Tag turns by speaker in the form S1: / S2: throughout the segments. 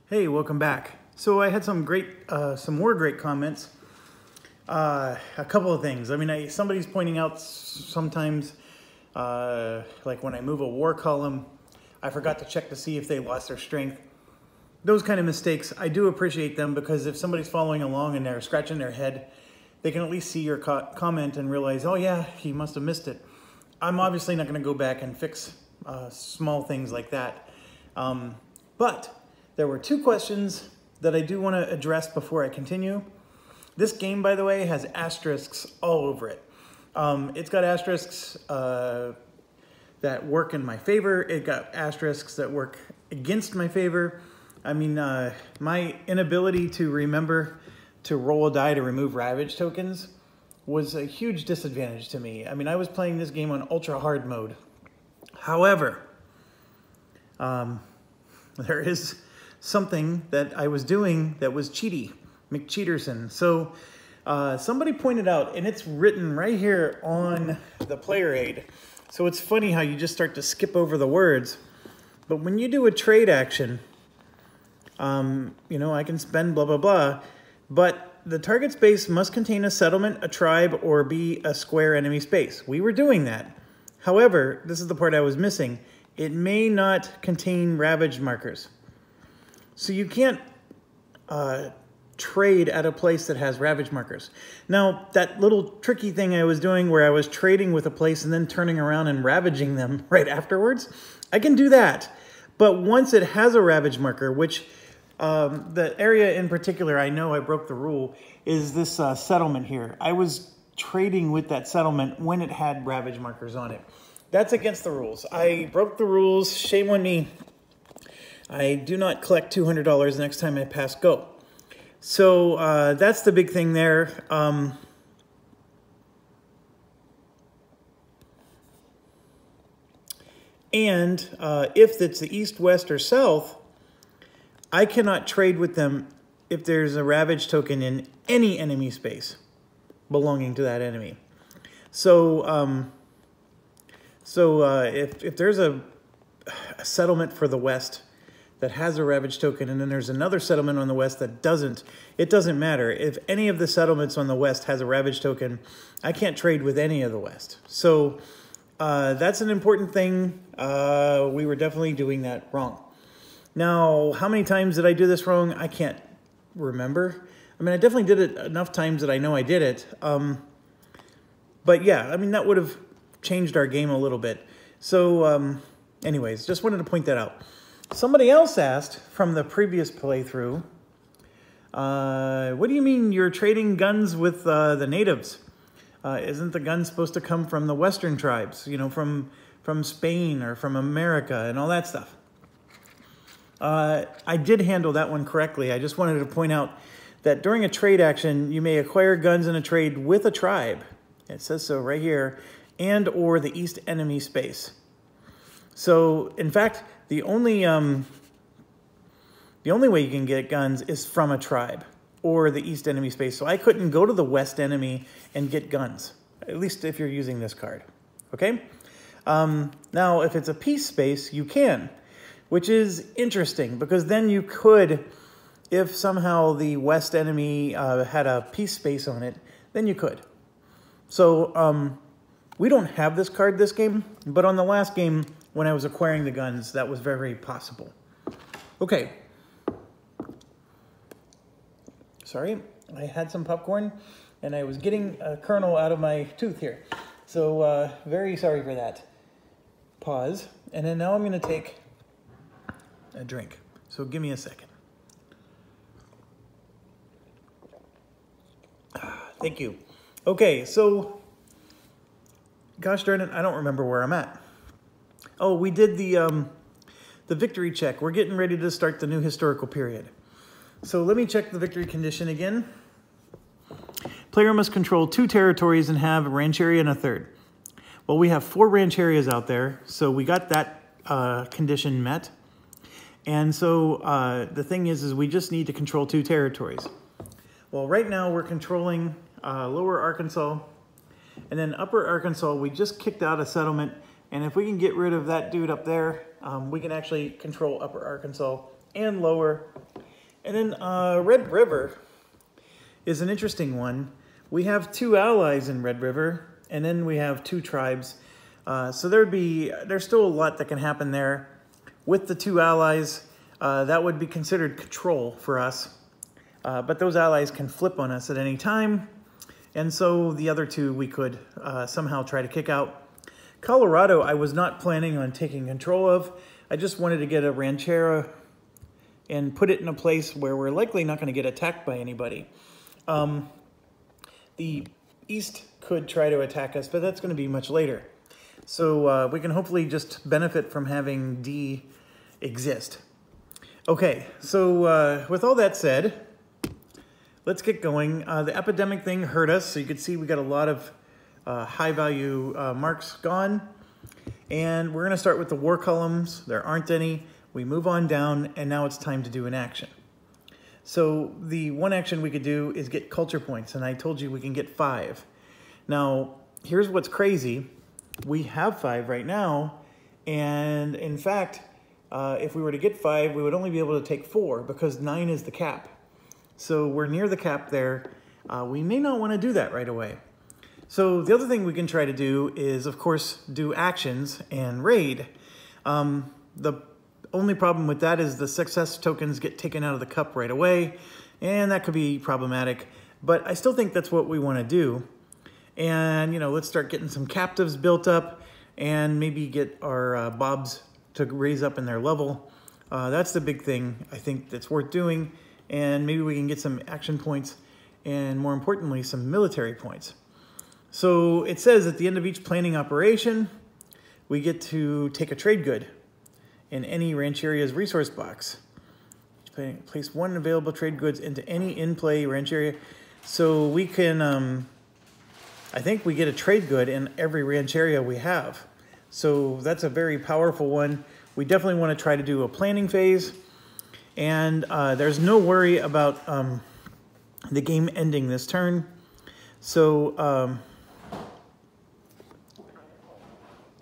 S1: Hey, welcome back. So I had some more great comments. A couple of things. I mean, somebody's pointing out sometimes, like when I move a war column, I forgot to check to see if they lost their strength. Those kind of mistakes, I do appreciate them, because if somebody's following along and they're scratching their head, they can at least see your comment and realize, oh yeah, he must have missed it. I'm obviously not going to go back and fix small things like that. But there were two questions that I do want to address before I continue. This game, by the way, has asterisks all over it. It's got asterisks that work in my favor. It got asterisks that work against my favor. I mean, my inability to remember to roll a die to remove Ravage tokens was a huge disadvantage to me. I mean, I was playing this game on ultra hard mode. However, there is something that I was doing that was cheaty, McCheaterson. So somebody pointed out, and it's written right here on the player aid. So it's funny how you just start to skip over the words. But when you do a trade action, you know, I can spend blah, blah, blah, but the target space must contain a settlement, a tribe, or be a square enemy space. We were doing that. However, this is the part I was missing. It may not contain ravaged markers. So you can't trade at a place that has ravage markers. Now, that little tricky thing I was doing where I was trading with a place and then turning around and ravaging them right afterwards, I can do that. But once it has a ravage marker, which the area in particular, I know I broke the rule, is this settlement here. I was trading with that settlement when it had ravage markers on it. That's against the rules. I broke the rules. Shame on me. I do not collect $200 next time I pass go. So that's the big thing there. And if it's the east, west, or south, I cannot trade with them if there's a Ravage token in any enemy space belonging to that enemy. So, if there's a settlement for the west that has a Ravage token, and then there's another settlement on the west that doesn't, it doesn't matter. If any of the settlements on the west has a Ravage token, I can't trade with any of the west. So that's an important thing. We were definitely doing that wrong. Now, how many times did I do this wrong? I can't remember. I mean, I definitely did it enough times that I know I did it. But yeah, I mean, that would have changed our game a little bit. So anyways, just wanted to point that out. Somebody else asked from the previous playthrough, what do you mean you're trading guns with the natives? Isn't the gun supposed to come from the Western tribes, you know, from Spain or from America and all that stuff? I did handle that one correctly. I just wanted to point out that during a trade action, you may acquire guns in a trade with a tribe. It says so right here, and or the east enemy space. So, in fact, the only way you can get guns is from a tribe or the east enemy space. So I couldn't go to the west enemy and get guns, at least if you're using this card. Okay? Now, if it's a peace space, you can, which is interesting, because then you could, if somehow the west enemy had a peace space on it, then you could. So we don't have this card this game, but on the last game, when I was acquiring the guns, that was very possible. Okay. Sorry, I had some popcorn, and I was getting a kernel out of my tooth here. So very sorry for that. Pause. And then now I'm going to take a drink. So give me a second. Thank you. Okay, so gosh darn it, I don't remember where I'm at. Oh, we did the victory check. We're getting ready to start the new historical period. So let me check the victory condition again. Player must control 2 territories and have a rancheria and a third. Well, we have 4 rancherias out there, so we got that condition met. And so the thing is we just need to control 2 territories. Well, right now we're controlling Lower Arkansas, and then Upper Arkansas, we just kicked out a settlement. And if we can get rid of that dude up there, we can actually control Upper Arkansas and Lower And then Red River is an interesting one. We have 2 allies in Red River, and then we have 2 tribes. So there's still a lot that can happen there. With the 2 allies, that would be considered control for us. But those allies can flip on us at any time. And so the other 2 we could somehow try to kick out. Colorado, I was not planning on taking control of. I just wanted to get a ranchera and put it in a place where we're likely not going to get attacked by anybody. The East could try to attack us, but that's going to be much later. So we can hopefully just benefit from having D exist. Okay, so with all that said, let's get going. The epidemic thing hurt us, so you can see we got a lot of high-value marks gone. And we're going to start with the war columns. There aren't any. We move on down, and now it's time to do an action. So the one action we could do is get culture points, and I told you we can get 5. Now, here's what's crazy. We have 5 right now, and in fact, if we were to get 5, we would only be able to take 4 because 9 is the cap. So we're near the cap there. We may not want to do that right away. So the other thing we can try to do is, of course, do actions and raid. The only problem with that is the success tokens get taken out of the cup right away, and that could be problematic. But I still think that's what we want to do. And, you know, let's start getting some captives built up and maybe get our bobs to raise up in their level. That's the big thing I think that's worth doing. And maybe we can get some action points and, more importantly, some military points. So it says at the end of each planning operation, we get to take a trade good in any Rancheria's resource box. Place 1 available trade goods into any in-play Rancheria. So we can, I think we get a trade good in every Rancheria we have. So that's a very powerful one. We definitely want to try to do a planning phase. And there's no worry about the game ending this turn. So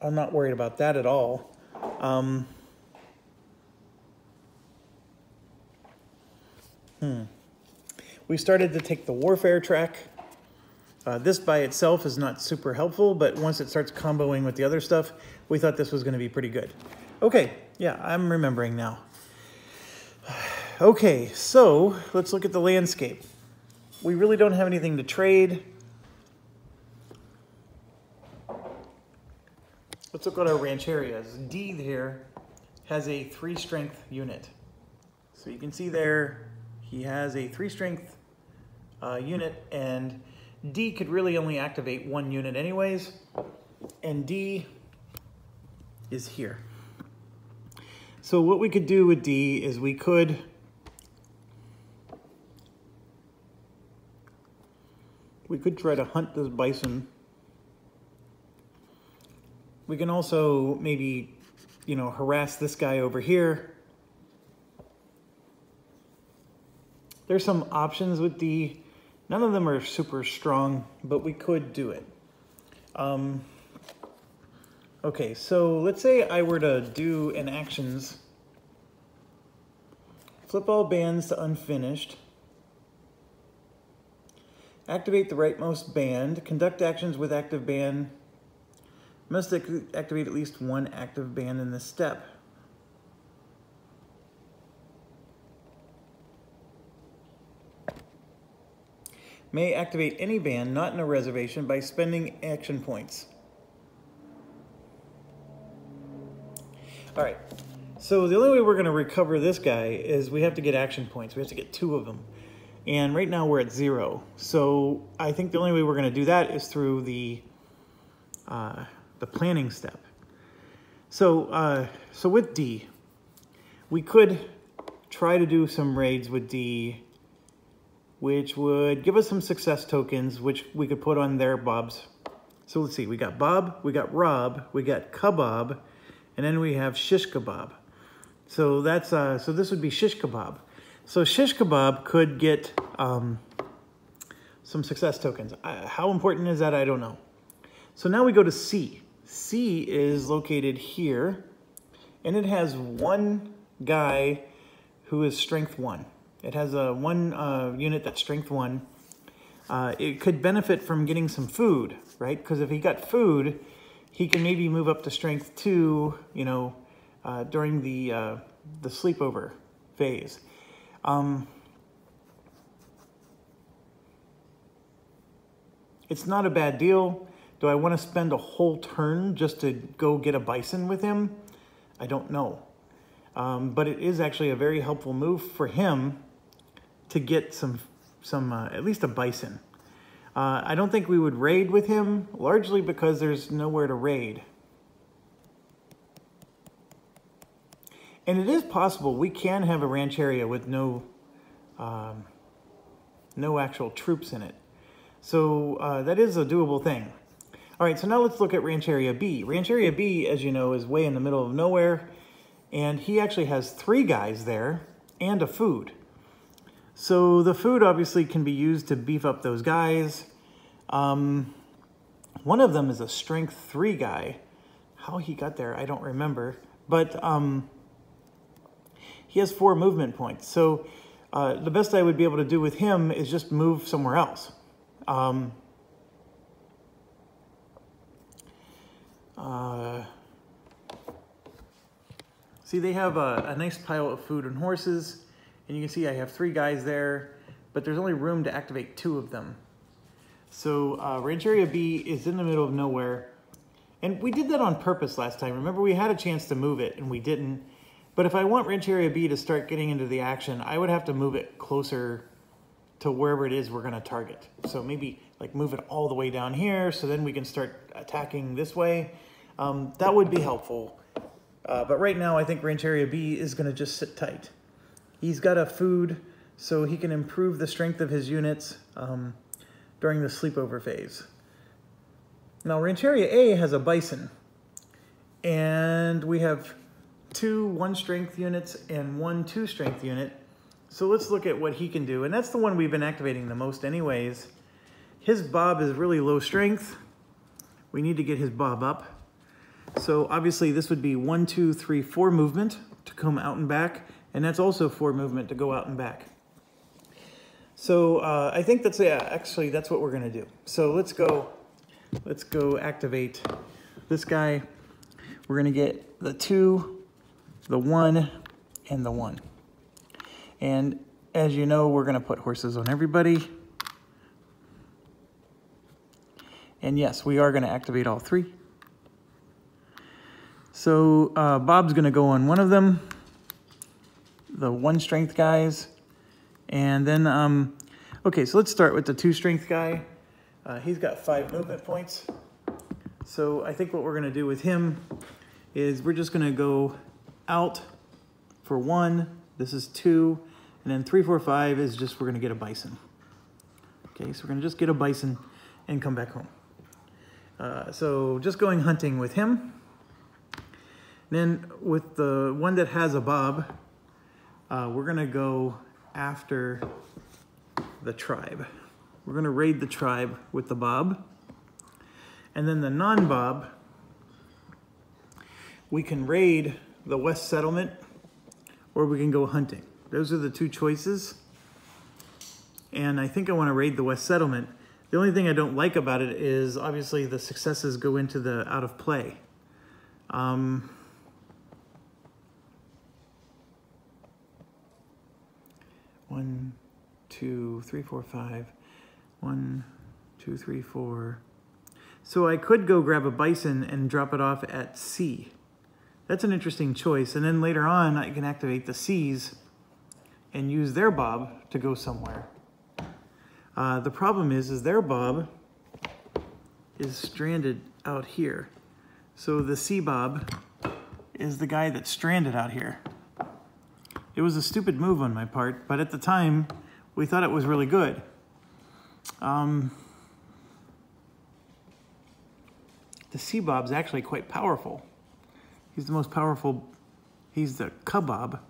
S1: I'm not worried about that at all. We started to take the warfare track. This by itself is not super helpful, but once it starts comboing with the other stuff, we thought this was going to be pretty good. Okay, yeah, I'm remembering now. Okay, so let's look at the landscape. We really don't have anything to trade. Let's look at our rancherias. D here has a 3 strength unit. So you can see there, he has a 3 strength unit, and D could really only activate 1 unit anyways, and D is here. So what we could do with D is we could try to hunt this bison. We can also maybe, you know, harass this guy over here. There's some options with D. None of them are super strong, but we could do it. Okay, so let's say I were to do an actions. Flip all bands to unfinished. Activate the rightmost band. Conduct actions with active band. Must activate at least 1 active band in this step. May activate any band not in a reservation by spending action points. All right, so the only way we're going to recover this guy is we have to get action points. We have to get 2 of them. And right now we're at 0. So I think the only way we're going to do that is through the planning step. So, so with D, we could try to do some raids with D, which would give us some success tokens, which we could put on their bobs. So let's see, we got Bob, we got Rob, we got Kebab, and then we have Shish Kebab. So that's so this would be Shish Kebab. So Shish Kebab could get some success tokens. How important is that? I don't know. So now we go to C. C is located here, and it has 1 guy who is strength 1. It has a one unit that's strength 1. It could benefit from getting some food, right? Because if he got food, he can maybe move up to strength 2, you know, during the sleepover phase. It's not a bad deal. Do I want to spend a whole turn just to go get a bison with him? I don't know. But it is actually a very helpful move for him to get some at least a bison. I don't think we would raid with him, largely because there's nowhere to raid. And it is possible we can have a rancheria with no actual troops in it. So that is a doable thing. All right, so now let's look at Rancheria B. Rancheria B, as you know, is way in the middle of nowhere, and he actually has 3 guys there and a food. So the food obviously can be used to beef up those guys. One of them is a strength 3 guy. How he got there, I don't remember. But he has 4 movement points. So the best I would be able to do with him is just move somewhere else. See, they have a nice pile of food and horses, and you can see I have 3 guys there, but there's only room to activate 2 of them. So Rancheria B is in the middle of nowhere, and we did that on purpose last time. Remember, we had a chance to move it, and we didn't. But if I want Rancheria B to start getting into the action, I would have to move it closer to wherever it is we're going to target. So maybe like move it all the way down here, so then we can start attacking this way. That would be helpful. But right now, I think Rancheria B is going to just sit tight. He's got a food, so he can improve the strength of his units during the sleepover phase. Now, Rancheria A has a bison, and we have 2 1-strength units and 1 2-strength unit. So let's look at what he can do, and that's the one we've been activating the most anyways. His bob is really low strength. We need to get his bob up. So obviously this would be 1, 2, 3, 4 movement to come out and back, and that's also 4 movement to go out and back. So I think that's, yeah, actually that's what we're gonna do. So let's go activate this guy. We're gonna get the 2, the 1, and the 1. And as you know, we're gonna put horses on everybody. And yes, we are gonna activate all 3. So Bob's gonna go on one of them, the 1-strength guys. And then, okay, so let's start with the 2-strength guy. He's got 5 movement points. So I think what we're gonna do with him is we're just gonna go out for 1, this is 2, and then 3, 4, 5 is just, we're gonna get a bison. Okay, so we're gonna just get a bison and come back home. So just going hunting with him. Then with the one that has a bob, we're gonna go after the tribe. We're gonna raid the tribe with the bob. And then the non-bob, we can raid the West Settlement, or we can go hunting. Those are the 2 choices. And I think I wanna raid the West Settlement. The only thing I don't like about it is obviously the successes go into the out of play. 1, 2, 3, 4, 5. 1, 2, 3, 4. So I could go grab a bison and drop it off at C. That's an interesting choice. And then later on, I can activate the C's and use their bob to go somewhere. The problem is their bob is stranded out here. So the C bob is the guy that's stranded out here. It was a stupid move on my part, but at the time, we thought it was really good. The C bob's actually quite powerful. He's the most powerful, he's the kabob.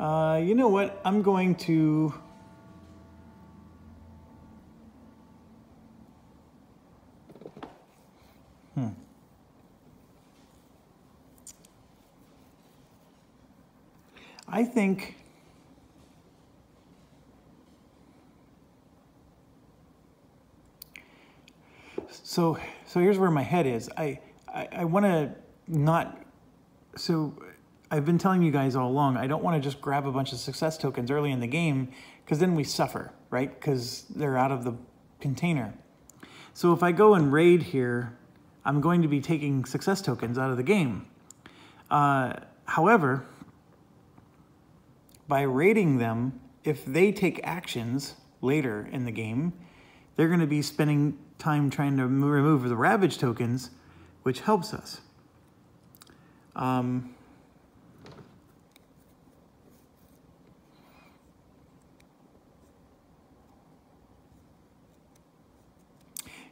S1: You know what? I'm going to... I think so here's where my head is. I want to not, so I've been telling you guys all along, I don't want to just grab a bunch of success tokens early in the game, because then we suffer, right? Because they're out of the container. So if I go and raid here, I'm going to be taking success tokens out of the game. However, by raiding them, if they take actions later in the game, they're going to be spending time trying to remove the Ravage tokens, which helps us.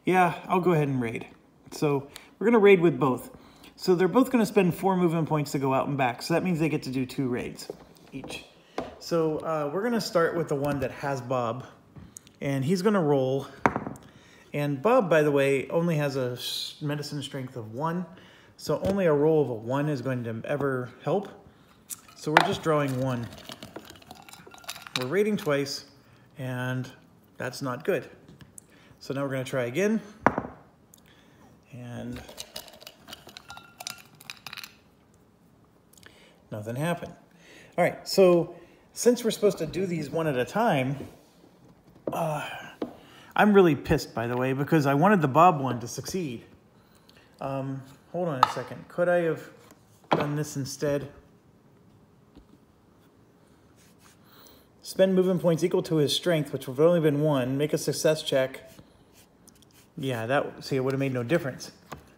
S1: Yeah, I'll go ahead and raid. So we're going to raid with both. So they're both going to spend 4 movement points to go out and back. So that means they get to do 2 raids each. So we're going to start with the one that has Bob. And he's going to roll. And Bob, by the way, only has a medicine strength of 1. So only a roll of a 1 is going to ever help. So we're just drawing 1. We're raiding twice. And that's not good. So now we're going to try again. And nothing happened. All right, so since we're supposed to do these one at a time, I'm really pissed, by the way, because I wanted the Bob one to succeed. Hold on a second. Could I have done this instead? Spend movement points equal to his strength, which would have only been 1. Make a success check. Yeah, see, it would have made no difference.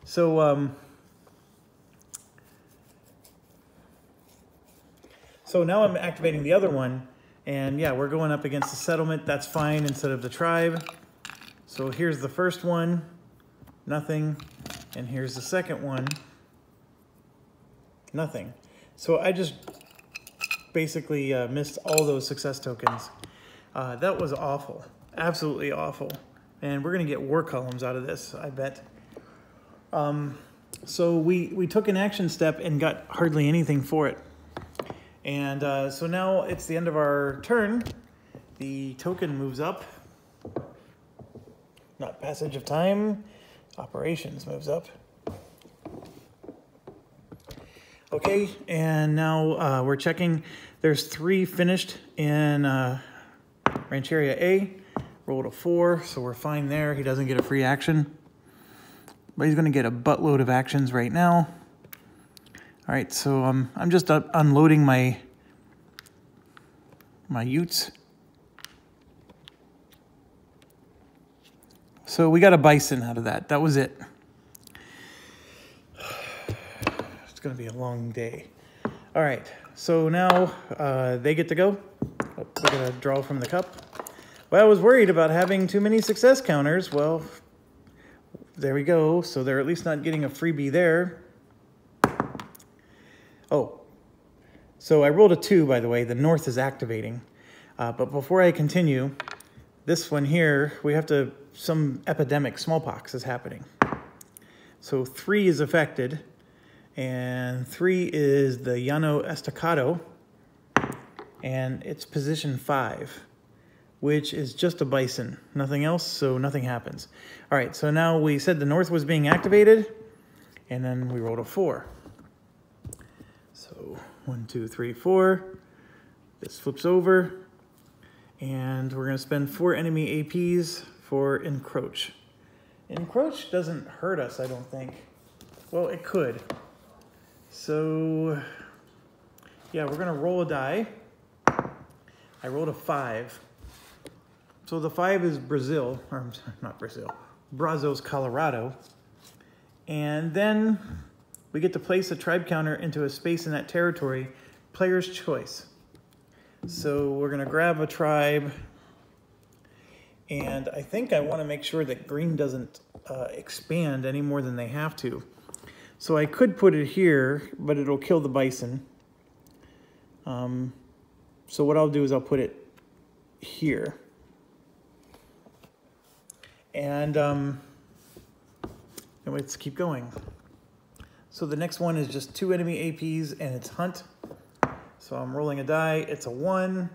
S1: So, so now I'm activating the other one, and yeah, we're going up against the settlement. That's fine instead of the tribe. So here's the first one, nothing, and here's the second one, nothing. So I just basically missed all those success tokens. That was awful, absolutely awful. And we're going to get war columns out of this, I bet. So we took an action step and got hardly anything for it. And so now it's the end of our turn. The token moves up. Not passage of time. Operations moves up. Okay, and now we're checking. There's 3 finished in Comancheria A. Rolled a 4, so we're fine there. He doesn't get a free action. But he's going to get a buttload of actions right now. All right, so I'm just unloading my utes. So we got a bison out of that. That was it. It's going to be a long day. All right, so now they get to go. Oh, we're going to draw from the cup. Well, I was worried about having too many success counters. Well, there we go. So they're at least not getting a freebie there. Oh, so I rolled a 2, by the way. The north is activating. But before I continue, this one here, we have to, some epidemic, smallpox is happening. So 3 is affected, and 3 is the Llano Estacado, and it's position 5. Which is just a bison, nothing else, so nothing happens. All right, so now we said the north was being activated, and then we rolled a 4. So 1, 2, 3, 4. This flips over, and we're gonna spend 4 enemy APs for encroach. Encroach doesn't hurt us, I don't think. Well, it could. So, yeah, we're gonna roll a die. I rolled a 5. So the 5 is Brazil, or not Brazil, Brazos, Colorado. And then we get to place a tribe counter into a space in that territory, player's choice. So we're gonna grab a tribe, and I think I wanna make sure that green doesn't expand any more than they have to. So I could put it here, but it'll kill the bison. So what I'll do is I'll put it here. And let's keep going. So the next one is just 2 enemy APs, and it's Hunt. So I'm rolling a die, it's a 1.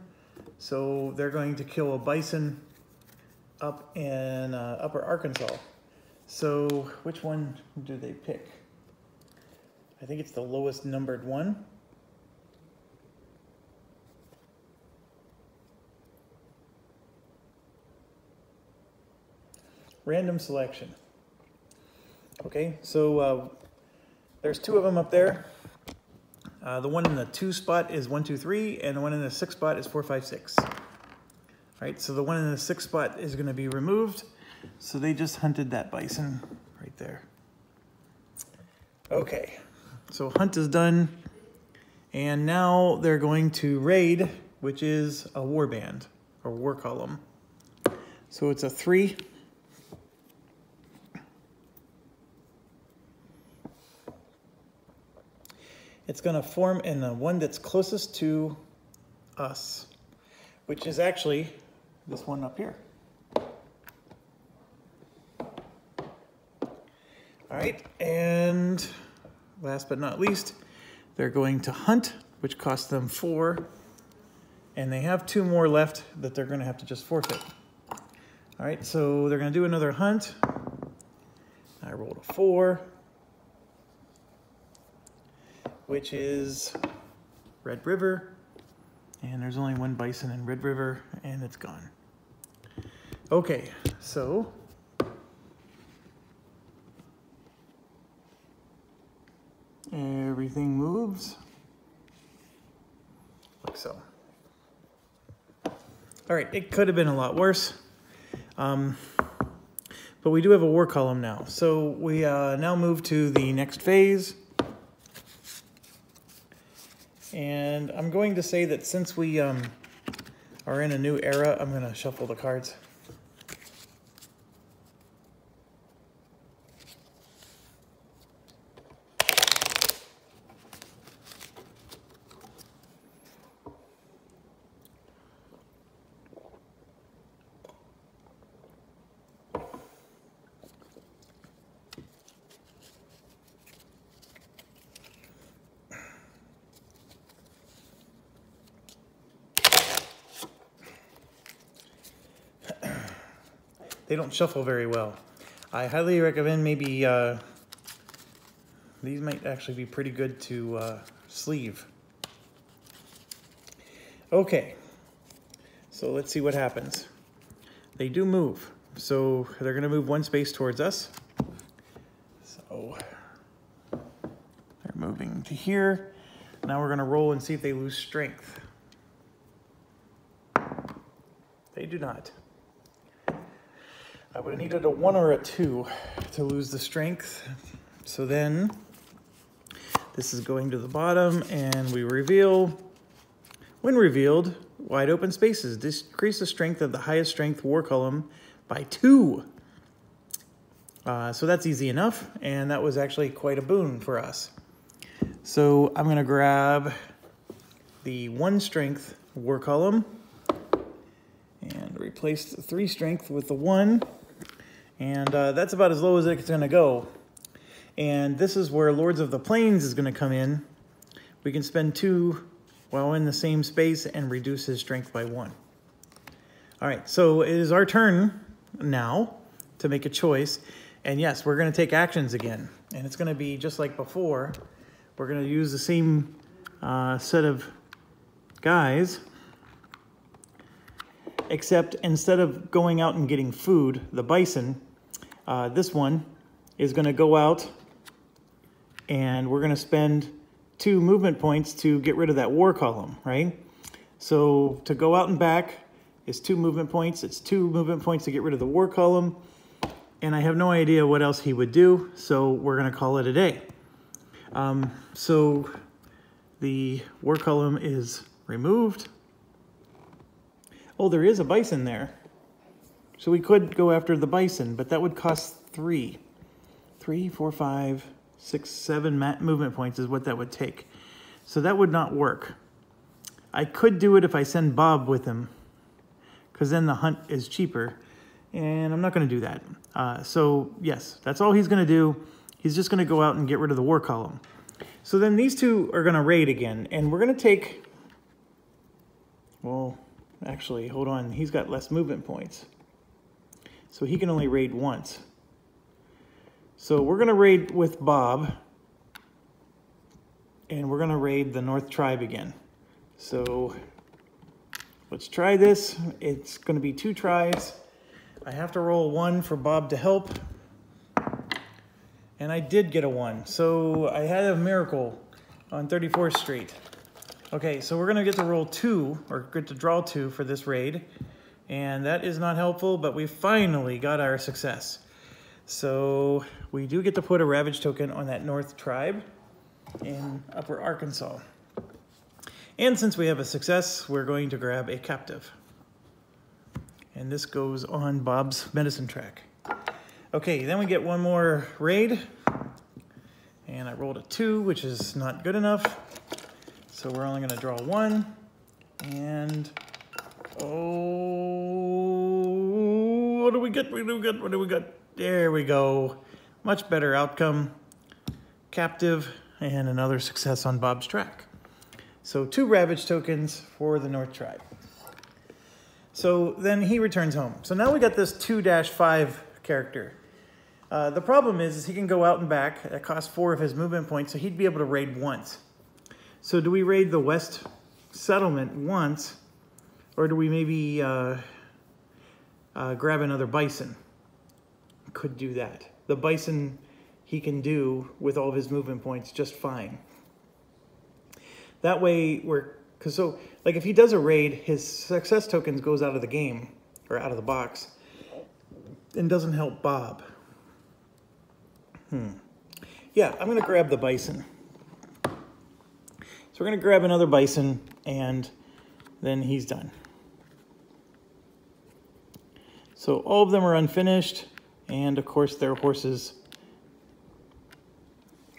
S1: So they're going to kill a bison up in Upper Arkansas. So which one do they pick? I think it's the lowest numbered one. Random selection. Okay, so there's 2 of them up there. The one in the 2 spot is 1, 2, 3, and the one in the 6 spot is 4, 5, 6. All right, so the one in the 6 spot is going to be removed. So they just hunted that bison right there. Okay, so hunt is done. And now they're going to raid, which is a war band or war column. So it's a 3. It's going to form in the one that's closest to us, which is actually this one up here. All right, and last but not least, they're going to hunt, which costs them 4, and they have 2 more left that they're going to have to just forfeit. All right, so they're going to do another hunt. I rolled a 4. Which is Red River, and there's only 1 bison in Red River, and it's gone. Okay, so everything moves like so. All right, it could have been a lot worse, but we do have a war column now. So we now move to the next phase. And I'm going to say that since we are in a new era, I'm going to shuffle the cards. They don't shuffle very well. I highly recommend maybe, these might actually be pretty good to sleeve. Okay, so let's see what happens. They do move. So they're gonna move 1 space towards us. So they're moving to here. Now we're gonna roll and see if they lose strength. They do not. I would have needed a 1 or a 2 to lose the strength. So then this is going to the bottom, and we reveal, when revealed, wide open spaces. Decrease the strength of the highest strength war column by 2. So that's easy enough, and that was actually quite a boon for us. So I'm gonna grab the 1 strength war column and replace the 3 strength with the 1. And that's about as low as it's going to go. And this is where Lords of the Plains is going to come in. We can spend 2 while in the same space and reduce his strength by 1. All right, so it is our turn now to make a choice. And yes, we're going to take actions again. And it's going to be just like before. We're going to use the same set of guys. Except instead of going out and getting food, the bison, this one is going to go out, and we're going to spend 2 movement points to get rid of that war column, right? So to go out and back is 2 movement points. It's 2 movement points to get rid of the war column, and I have no idea what else he would do, so we're going to call it a day. So the war column is removed. Oh, there is a bison there. So we could go after the bison, but that would cost 3. 3, 4, 5, 6, 7 movement points is what that would take. So that would not work. I could do it if I send Bob with him, because then the hunt is cheaper, and I'm not going to do that. So yes, that's all he's going to do. He's just going to go out and get rid of the war column. So then these 2 are going to raid again, and we're going to take Well, actually, hold on. He's got less movement points. So he can only raid once. So we're going to raid with Bob. And we're going to raid the North Tribe again. So let's try this. It's going to be 2 tries. I have to roll 1 for Bob to help. And I did get a 1. So I had a miracle on 34th Street. Okay, so we're going to get to roll 2, or get to draw 2 for this raid. And that is not helpful, but we finally got our success. So we do get to put a Ravage token on that North Tribe in Upper Arkansas. And since we have a success, we're going to grab a captive. And this goes on Bob's medicine track. Okay, then we get 1 more raid. And I rolled a 2, which is not good enough. So we're only gonna draw 1. And, oh, what do we get? What do we get? There we go. Much better outcome. Captive, and another success on Bob's track. So 2 Ravage tokens for the North Tribe. So then he returns home. So now we got this 2-5 character. The problem is he can go out and back. That costs 4 of his movement points, so he'd be able to raid once. So do we raid the West Settlement once, or do we maybe grab another Bison? Could do that. The Bison he can do with all of his movement points just fine. That way so like if he does a raid, his success tokens goes out of the game, or out of the box, and doesn't help Bob. Yeah, I'm gonna grab the Bison. So we're gonna grab another Bison, and then he's done. So all of them are unfinished, and of course their horses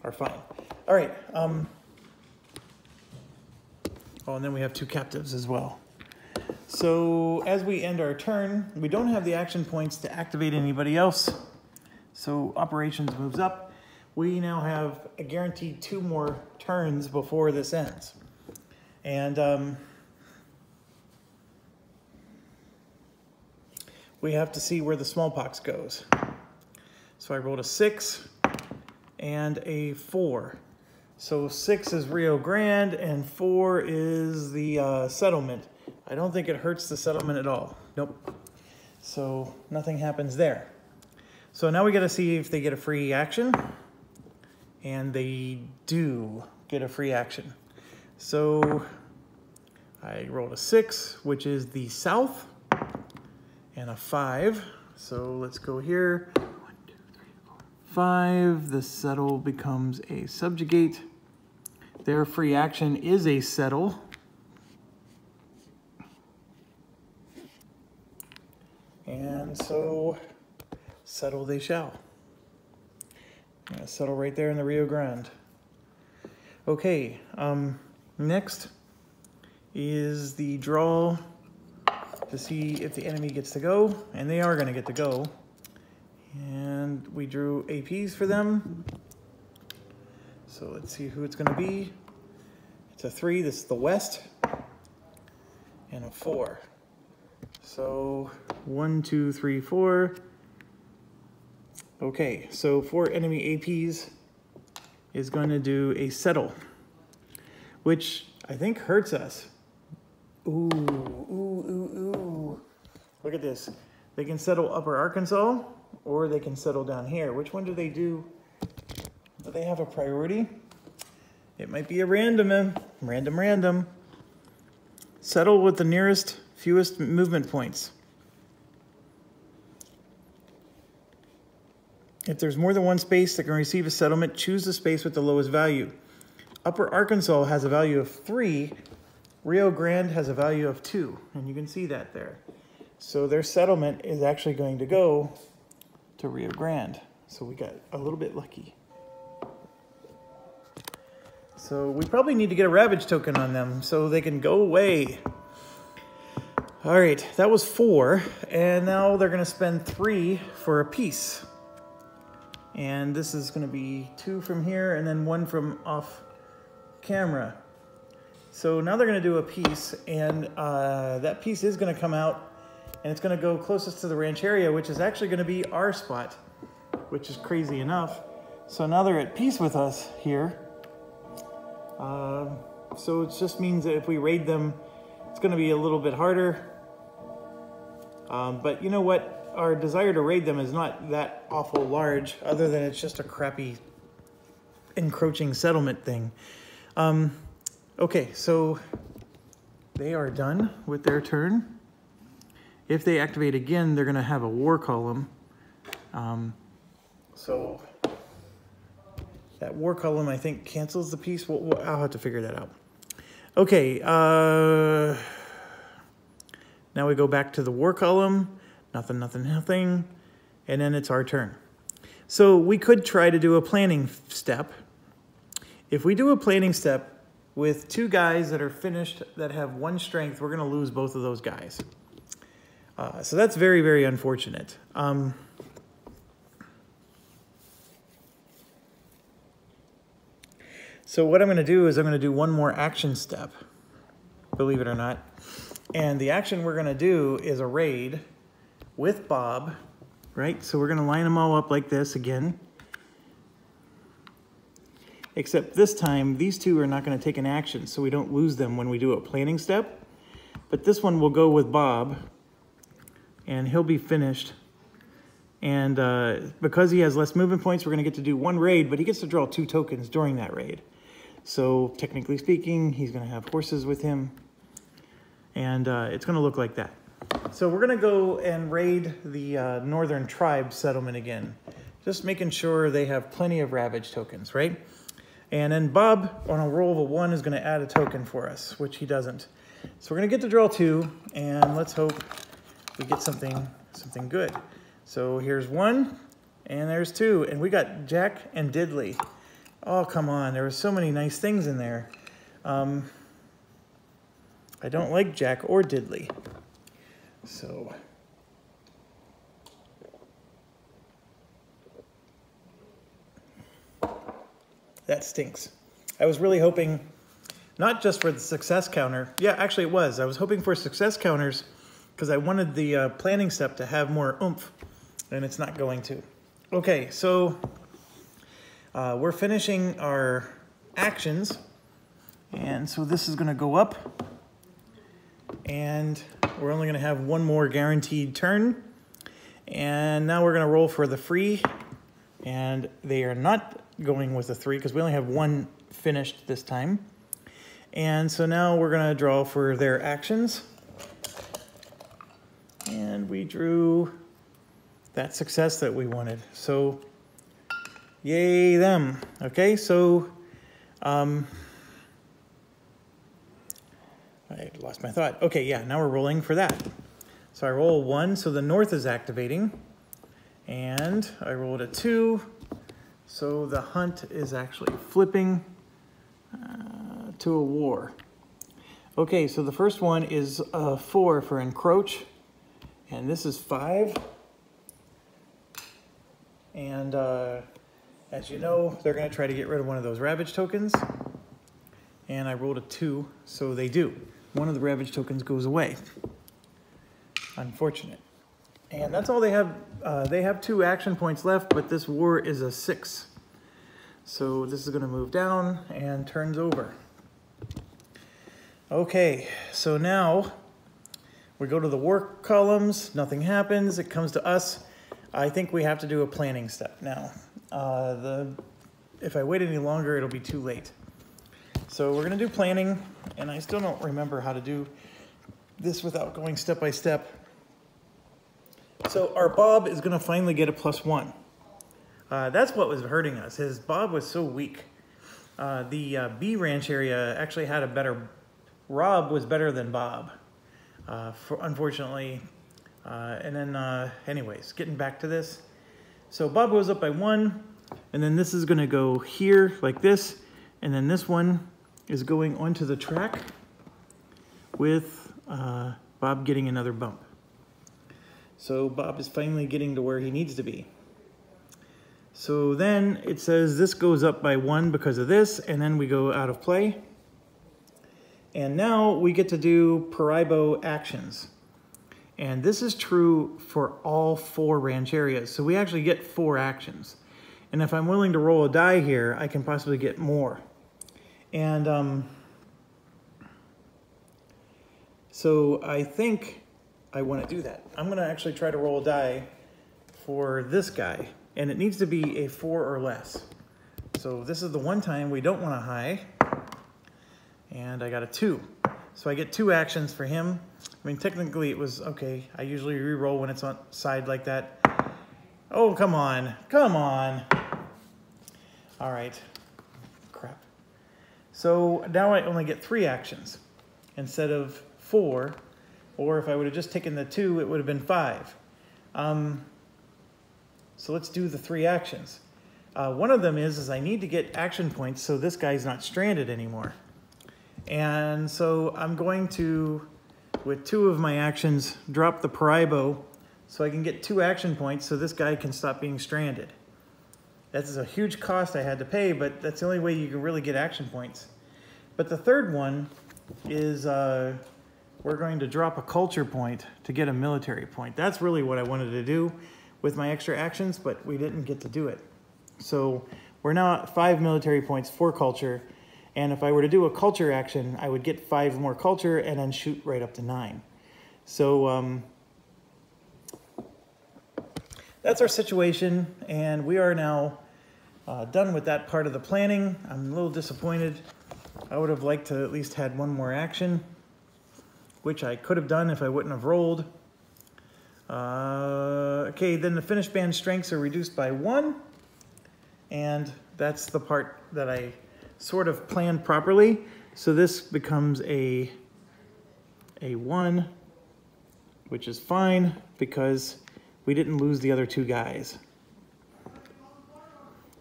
S1: are fine. All right. Oh, and then we have 2 captives as well. So as we end our turn, we don't have the action points to activate anybody else. So operations moves up. We now have a guaranteed 2 more turns before this ends. And we have to see where the smallpox goes. So I rolled a 6 and a 4. So 6 is Rio Grande and 4 is the settlement. I don't think it hurts the settlement at all. Nope. So nothing happens there. So now we got to see if they get a free action. And they do get a free action. So I rolled a 6, which is the south, and a 5. So let's go here. 1, 2, 3, 4, 5. The settle becomes a subjugate. Their free action is a settle. And so settle they shall. Settle right there in the Rio Grande. Okay, next is the draw to see if the enemy gets to go, and they are going to get to go. And we drew APs for them. So let's see who it's going to be. It's a 3, this is the West, and a 4. So 1, 2, 3, 4. Okay, so 4 enemy APs is going to do a settle, which I think hurts us. Ooh, ooh, ooh, ooh. Look at this. They can settle Upper Arkansas, or they can settle down here. Which one do they do? Do they have a priority? It might be a random. Settle with the nearest, fewest movement points. If there's more than one space that can receive a settlement, choose the space with the lowest value. Upper Arkansas has a value of 3. Rio Grande has a value of 2. And you can see that there. So their settlement is actually going to go to Rio Grande. So we got a little bit lucky. So we probably need to get a Ravage token on them so they can go away. All right, that was 4. And now they're going to spend 3 for a piece. And this is going to be 2 from here and then 1 from off camera. So now they're going to do a piece, and that piece is going to come out, and it's going to go closest to the Rancheria, which is actually going to be our spot, which is crazy enough. So now they're at peace with us here. So it just means that if we raid them, it's going to be a little bit harder. But you know what? Our desire to raid them is not that awful large, other than it's just a crappy encroaching settlement thing. Okay, so they are done with their turn. If they activate again, they're going to have a war column. So that war column, I think, cancels the piece. I'll have to figure that out. Okay, now we go back to the war column. Nothing, nothing, nothing. And then it's our turn. So we could try to do a planning step. If we do a planning step with two guys that are finished that have 1 strength, we're going to lose both of those guys. So that's very, very unfortunate. So what I'm going to do is I'm going to do one more action step, believe it or not. And the action we're going to do is a raid with Bob, right? So we're going to line them all up like this again. Except this time, these two are not going to take an action, so we don't lose them when we do a planning step. But this one will go with Bob, and he'll be finished. And because he has less movement points, we're going to get to do 1 raid, but he gets to draw 2 tokens during that raid. So technically speaking, he's going to have horses with him, and it's going to look like that. So we're going to go and raid the Northern Tribe settlement again, just making sure they have plenty of Ravage tokens, right? And then Bob, on a roll of a 1, is going to add a token for us, which he doesn't. So we're going to get to draw 2, and let's hope we get something good. So here's 1, and there's 2, and we got Jack and Diddley. Oh, come on, there were so many nice things in there. I don't like Jack or Diddley. So that stinks. I was really hoping, not just for the success counter. Yeah, actually it was. I was hoping for success counters because I wanted the planning step to have more oomph, and it's not going to. Okay, so we're finishing our actions, and so this is going to go up, and we're only going to have 1 more guaranteed turn, and now we're going to roll for the free, and they are not going with the 3 because we only have 1 finished this time. And so now we're going to draw for their actions, and we drew that success that we wanted. So yay them. Okay, so I lost my thought. Okay, yeah, now we're rolling for that. So I roll 1, so the north is activating, and I rolled a 2, so the hunt is actually flipping to a war. Okay, so the first one is 4 for encroach, and this is 5. And as you know, they're going to try to get rid of one of those Ravage tokens, and I rolled a 2, so they do. One of the Ravage tokens goes away. Unfortunate. And that's all they have. They have 2 action points left, but this war is a 6. So this is going to move down and turns over. Okay, so now we go to the war columns. Nothing happens. It comes to us. I think we have to do a planning step now. If I wait any longer, it'll be too late. So we're going to do planning, and I still don't remember how to do this without going step by step. So our Bob is going to finally get a +1. That's what was hurting us. His Bob was so weak. The B Rancheria actually had a better... Rob was better than Bob, unfortunately. And then, anyways, getting back to this. So Bob goes up by 1, and then this is going to go here like this, and then this one is going onto the track with Bob getting another bump. So Bob is finally getting to where he needs to be. So then it says this goes up by 1 because of this, and then we go out of play. And now we get to do Paraibo actions. And this is true for all 4 Rancherias. So we actually get 4 actions. And if I'm willing to roll a die here, I can possibly get more. And so I think I want to do that. I'm going to actually try to roll a die for this guy. And it needs to be a 4 or less. So this is the one time we don't want a high. And I got a 2. So I get 2 actions for him. I mean, technically it was okay. I usually re-roll when it's on side like that. Oh, come on. Come on. All right. Crap. So now I only get 3 actions instead of 4. Or if I would have just taken the 2, it would have been 5. So let's do the 3 actions. One of them is I need to get action points so this guy's not stranded anymore. And so I'm going to, with 2 of my actions, drop the Paraibo so I can get 2 action points so this guy can stop being stranded. That's a huge cost I had to pay, but that's the only way you can really get action points. But the third one is we're going to drop a culture point to get a military point. That's really what I wanted to do with my extra actions, but we didn't get to do it. So we're now at 5 military points for culture. And if I were to do a culture action, I would get 5 more culture and then shoot right up to 9. So that's our situation, and we are now done with that part of the planning. I'm a little disappointed. I would have liked to at least had 1 more action, which I could have done if I wouldn't have rolled. Okay, then the finish band strengths are reduced by 1, and that's the part that I sort of planned properly. So this becomes a 1, which is fine because we didn't lose the other 2 guys.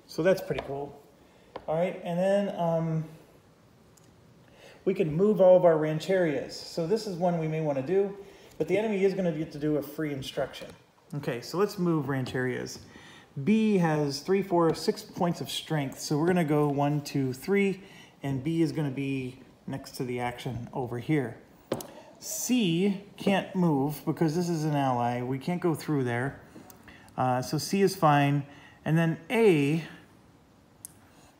S1: So that's pretty cool. All right, and then we can move all of our rancherias. So this is one we may want to do, but the enemy is going to get to do a free instruction. Okay, so let's move rancherias. B has 3, 4, 6 points of strength. So we're going to go 1, 2, 3, and B is going to be next to the action over here. C can't move because this is an ally. We can't go through there. So C is fine. And then A,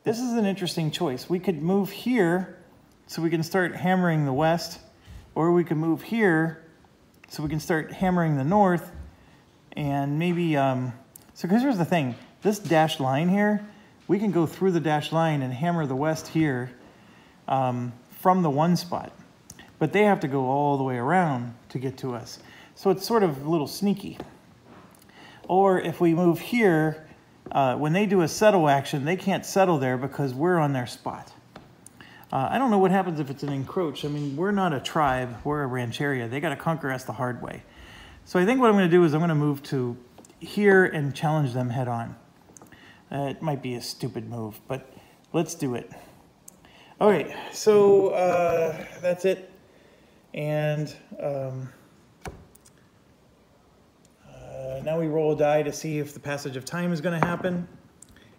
S1: this is an interesting choice. We could move here so we can start hammering the west, or we can move here so we can start hammering the north, and maybe... So because here's the thing, this dashed line here, we can go through the dashed line and hammer the west here from the 1 spot. But they have to go all the way around to get to us. So it's sort of a little sneaky. Or if we move here, when they do a settle action, they can't settle there because we're on their spot. I don't know what happens if it's an encroach. I mean, we're not a tribe, we're a rancheria. They got to conquer us the hard way. So I think what I'm going to do is I'm going to move to here and challenge them head on. It might be a stupid move, but let's do it. Okay, so that's it. And now we roll a die to see if the passage of time is going to happen.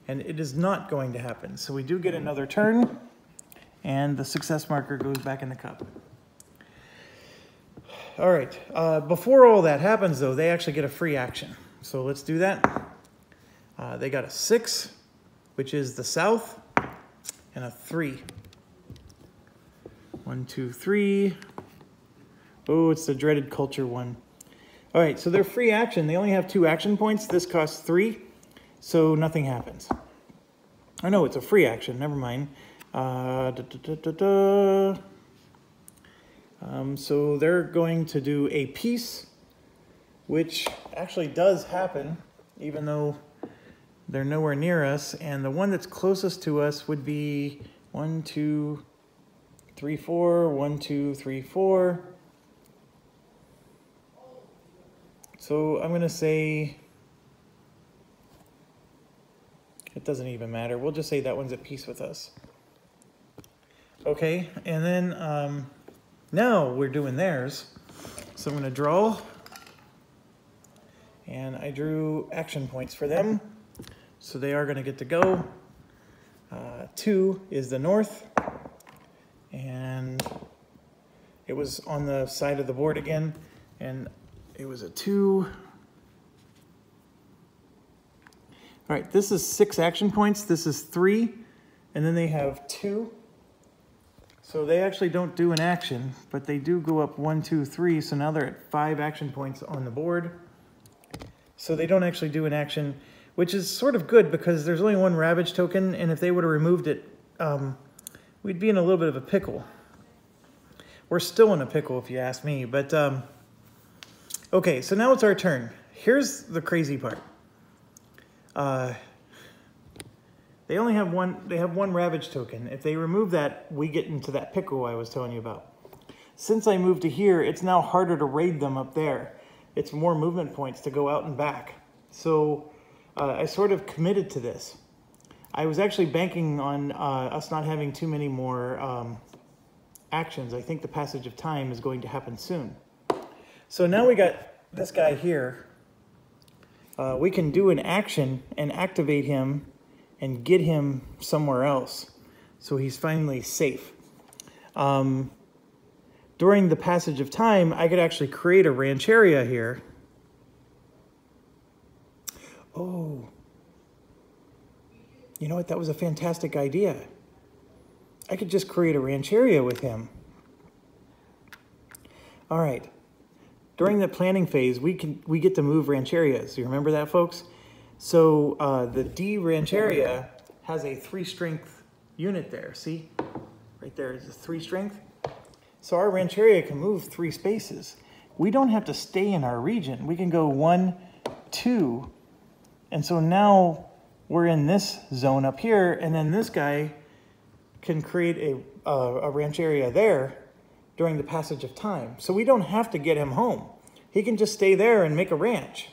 S1: And it is not going to happen. So we do get another turn, and the success marker goes back in the cup. All right, before all that happens, though, they actually get a free action. So let's do that. They got a 6, which is the south, and a 3. 1, 2, 3. Oh, it's the dreaded culture one. All right, so their free action, they only have 2 action points. This costs 3, so nothing happens. Oh no, it's a free action, never mind. So they're going to do a peace, which actually does happen, even though they're nowhere near us. And the one that's closest to us would be 1, 2, 3, 4, 1, 2, 3, 4. So I'm going to say, it doesn't even matter. We'll just say that one's at peace with us. Okay, and then now we're doing theirs. So I'm going to draw. And I drew action points for them. So they are going to get to go. 2 is the north. And It was on the side of the board again, and it was a 2. All right, this is 6 action points. This is 3, and then they have 2. So they actually don't do an action, but they do go up 1, 2, 3. So now they're at 5 action points on the board. So they don't actually do an action, which is sort of good because there's only 1 Ravage token, and if they would have removed it, we'd be in a little bit of a pickle. We're still in a pickle if you ask me, but okay, so now it's our turn. Here's the crazy part. They only have one Ravage token. If they remove that, we get into that pickle I was telling you about. Since I moved to here, it's now harder to raid them up there. It's more movement points to go out and back. So I sort of committed to this. I was actually banking on us not having too many more actions. I think the passage of time is going to happen soon. So now we got this guy here. We can do an action and activate him and get him somewhere else. So he's finally safe. During the passage of time, I could actually create a Comancheria here. Oh, you know what? That was a fantastic idea. I could just create a Comancheria with him. All right. During the planning phase, we get to move Comancherias. You remember that, folks? So the D Comancheria has a 3 strength unit there. See? Right there is a 3 strength. So our Comancheria can move 3 spaces. We don't have to stay in our region. We can go 1, 2. And so now we're in this zone up here, and then this guy can create a Comancheria there during the passage of time. So we don't have to get him home. He can just stay there and make a ranch.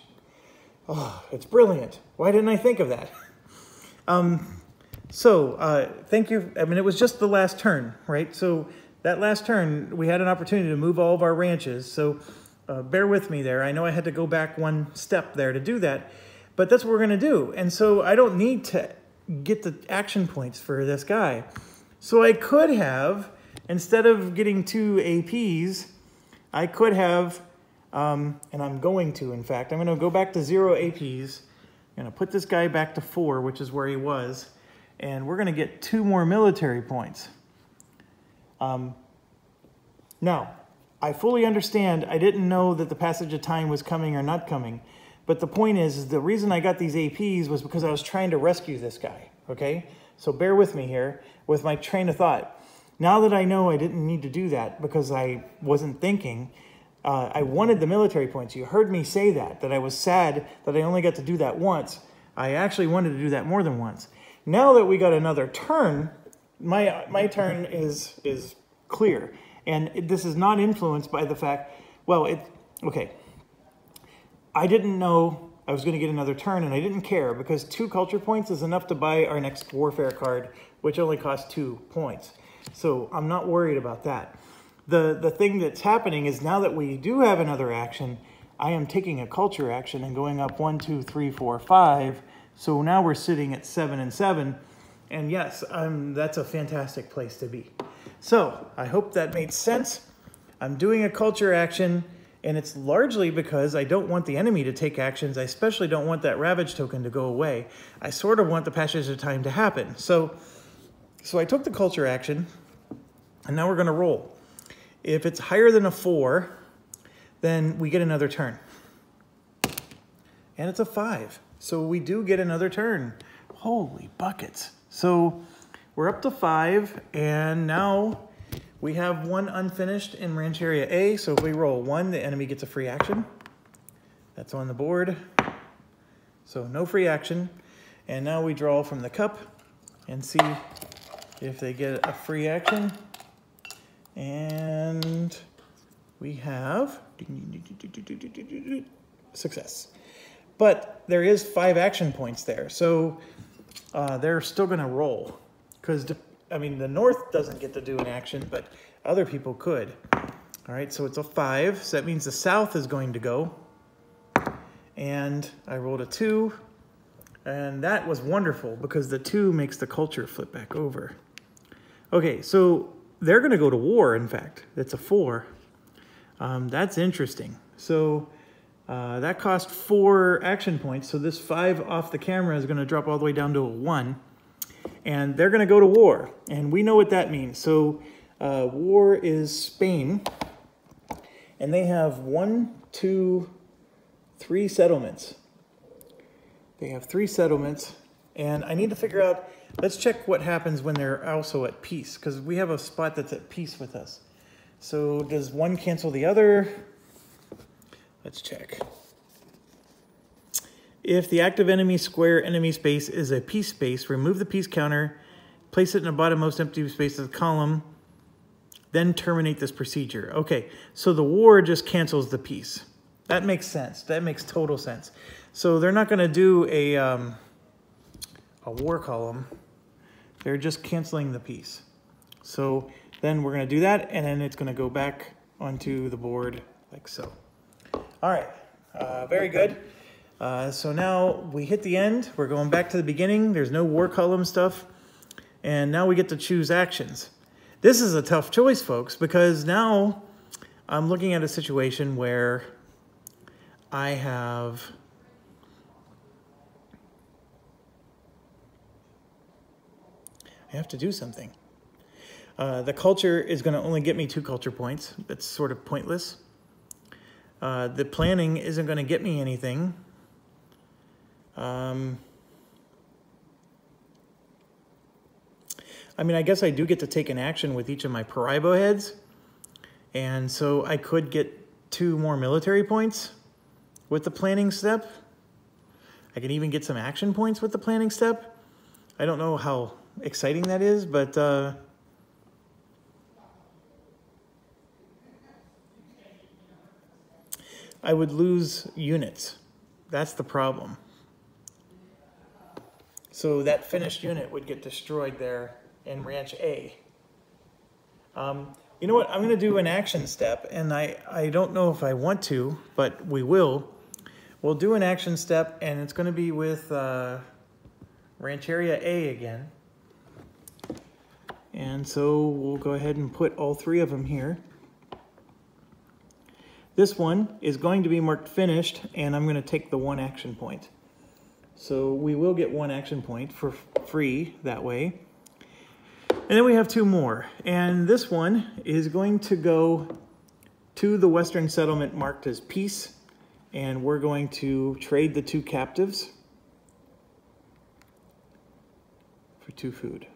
S1: Oh, it's brilliant. Why didn't I think of that? Thank you. I mean, it was just the last turn, right? So that last turn, we had an opportunity to move all of our ranches. So bear with me there. I know I had to go back 1 step there to do that, but that's what we're going to do. And so I don't need to get the action points for this guy. So I could have, instead of getting 2 APs, I could have, and I'm going to, in fact, I'm going to go back to 0 APs. I'm going to put this guy back to 4, which is where he was, and we're going to get 2 more military points. Now, I fully understand. I didn't know that the passage of time was coming or not coming, but the point is the reason I got these APs was because I was trying to rescue this guy, okay? So bear with me here with my train of thought. Now that I know I didn't need to do that because I wasn't thinking, I wanted the military points. You heard me say that I was sad that I only got to do that once. I actually wanted to do that more than once. Now that we got another turn, my turn is clear. And this is not influenced by the fact, okay. I didn't know I was going to get another turn, and I didn't care because 2 culture points is enough to buy our next warfare card, which only costs 2 points. So I'm not worried about that. The thing that's happening is now that we do have another action, I am taking a culture action and going up 1, 2, 3, 4, 5. So now we're sitting at 7 and 7. And yes, that's a fantastic place to be. So I hope that made sense. I'm doing a culture action, and it's largely because I don't want the enemy to take actions. I especially don't want that Ravage token to go away. I sort of want the passage of time to happen. So I took the culture action, and now we're going to roll. If it's higher than a 4, then we get another turn. And it's a 5. So we do get another turn. Holy buckets. So we're up to 5, and now we have 1 unfinished in Comancheria A. So if we roll 1, the enemy gets a free action. That's on the board. So no free action. And now we draw from the cup and see if they get a free action. And we have success. But there is 5 action points there. So they're still going to roll. Because, I mean, the North doesn't get to do an action, but other people could. All right, so it's a 5. So that means the South is going to go. And I rolled a 2. And that was wonderful because the 2 makes the culture flip back over. Okay, so they're going to go to war, in fact. It's a 4. That's interesting. So that cost 4 action points. So this 5 off the camera is going to drop all the way down to a 1. And they're going to go to war. And we know what that means. So war is Spain. And they have 1, 2, 3 settlements. They have 3 settlements. And I need to figure out, let's check what happens when they're also at peace. Because we have a spot that's at peace with us. So does one cancel the other? Let's check. If the active enemy square enemy space is a peace space, remove the peace counter, place it in the bottommost empty space of the column, then terminate this procedure. Okay, so the war just cancels the peace. That makes sense. That makes total sense. So they're not going to do a war column. They're just canceling the peace. So then we're going to do that, and then it's going to go back onto the board like so. All right, very good. So now we hit the end. We're going back to the beginning. There's no war column stuff. And now we get to choose actions. This is a tough choice, folks, because now I'm looking at a situation where I have to do something. The culture is going to only get me 2 culture points. That's sort of pointless. The planning isn't going to get me anything. I mean, I guess I do get to take an action with each of my Paraibo heads. And so I could get 2 more military points with the planning step. I can even get some action points with the planning step. I don't know how exciting that is, but I would lose units. That's the problem. So that finished unit would get destroyed there in Ranch A. You know what? I'm going to do an action step, and I don't know if I want to, but we will. We'll do an action step, and it's going to be with Rancheria A again. And so we'll go ahead and put all 3 of them here. This one is going to be marked finished, and I'm going to take the 1 action point. So we will get 1 action point for free that way. And then we have 2 more. And this one is going to go to the Western settlement marked as peace. And we're going to trade the 2 captives for 2 food.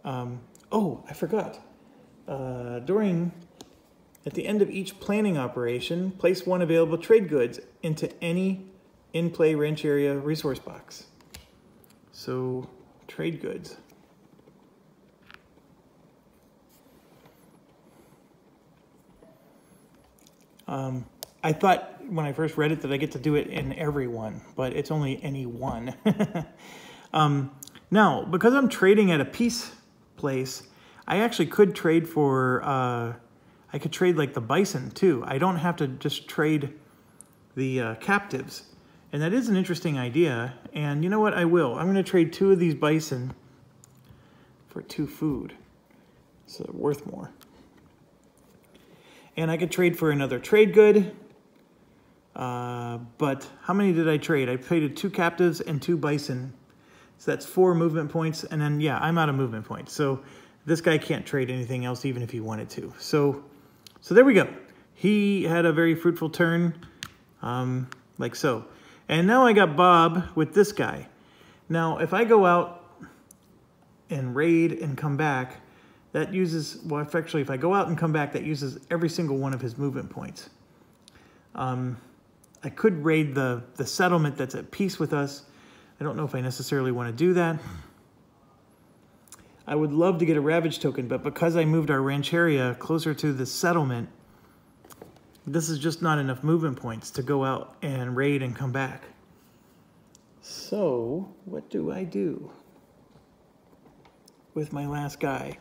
S1: Oh, I forgot. At the end of each planning operation, place 1 available trade goods into any in-play Rancheria resource box. So, trade goods. I thought when I first read it that I get to do it in every one, but it's only any one. Now, because I'm trading at a peace place, I actually could trade for, I could trade like the bison too. I don't have to just trade the captives. And that is an interesting idea. And you know what? I will. I'm going to trade 2 of these bison for 2 food. So they're worth more. And I could trade for another trade good. But how many did I trade? I traded 2 captives and 2 bison. So that's 4 movement points. And then, yeah, I'm out of movement points. So this guy can't trade anything else even if he wanted to. So there we go. He had a very fruitful turn, like so. And now I got Bob with this guy. Now, if I go out and raid and come back, that uses, well, actually, if I go out and come back, that uses every single one of his movement points. I could raid the settlement that's at peace with us. I don't know if I necessarily want to do that. I would love to get a Ravage token, but because I moved our Rancheria closer to the settlement, this is just not enough movement points to go out and raid and come back. So, what do I do with my last guy?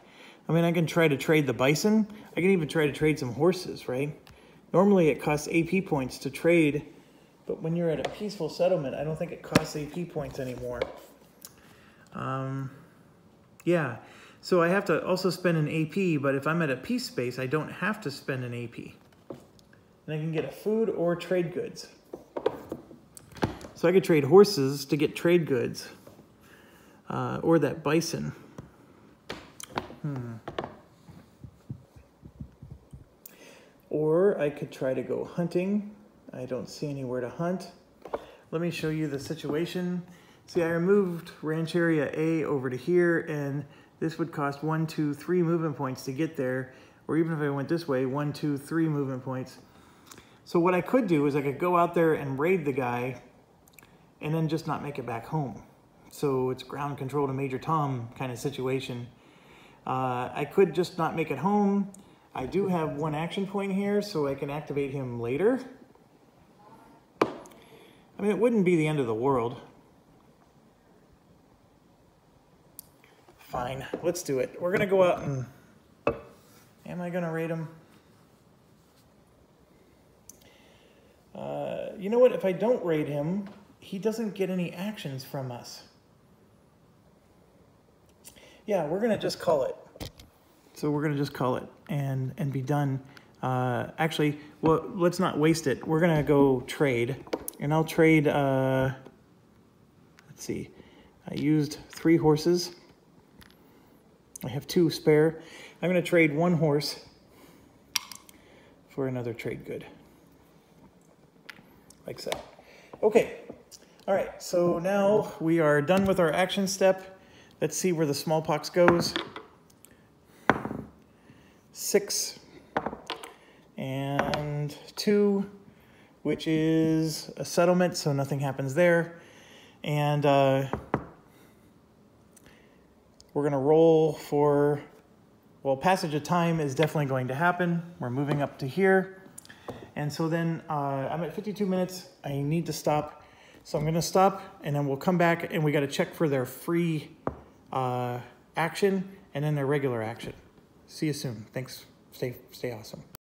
S1: I mean, I can try to trade the bison. I can even try to trade some horses, right? Normally it costs AP points to trade, but when you're at a peaceful settlement, I don't think it costs AP points anymore. Yeah, So I have to also spend an AP, but if I'm at a peace space, I don't have to spend an AP. And I can get a food or trade goods. So I could trade horses to get trade goods, or that bison. Or I could try to go hunting. I don't see anywhere to hunt. Let me show you the situation. See, I removed Rancheria A over to here, and this would cost 1, 2, 3 movement points to get there. Or even if I went this way, 1, 2, 3 movement points. So what I could do is I could go out there and raid the guy and then just not make it back home. So it's ground control to Major Tom kind of situation. I could just not make it home. I do have 1 action point here, so I can activate him later. I mean, it wouldn't be the end of the world. Fine, let's do it. We're gonna go out and... Am I gonna raid him? You know what, if I don't raid him, he doesn't get any actions from us. Yeah, we're gonna just call it. So we're gonna just call it and be done. Actually, well, let's not waste it. We're gonna go trade, and I'll trade, let's see. I used 3 horses. I have 2 spare. I'm gonna trade 1 horse for another trade good. Like so. Okay, all right, so now we are done with our action step. Let's see where the smallpox goes. 6 and 2, which is a settlement, so nothing happens there. And we're gonna roll for, well, passage of time is definitely going to happen. We're moving up to here. And so then I'm at 52 minutes. I need to stop. So I'm gonna stop, and then we'll come back, and we gotta check for their free action and then their regular action. See you soon. Thanks. Stay awesome.